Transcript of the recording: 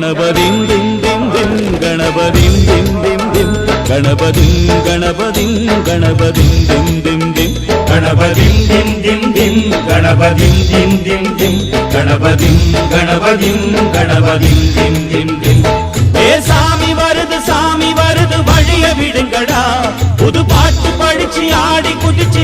கணபதிம் திம் திம் திம் கணபதிம் திம் திம் திம் கணபதிம் கணபதிம் கணபதிம் திம் திம் திம் கணபதிம் திம் திம் திம் கணபதிம் திம் திம் திம் கணபதிம் கணபதிம் கணபதிம் திம் திம் திம். சாமி வருது வழிய விடுங்கடா, புது பாட்டு படிச்சு ஆடி குதிச்சு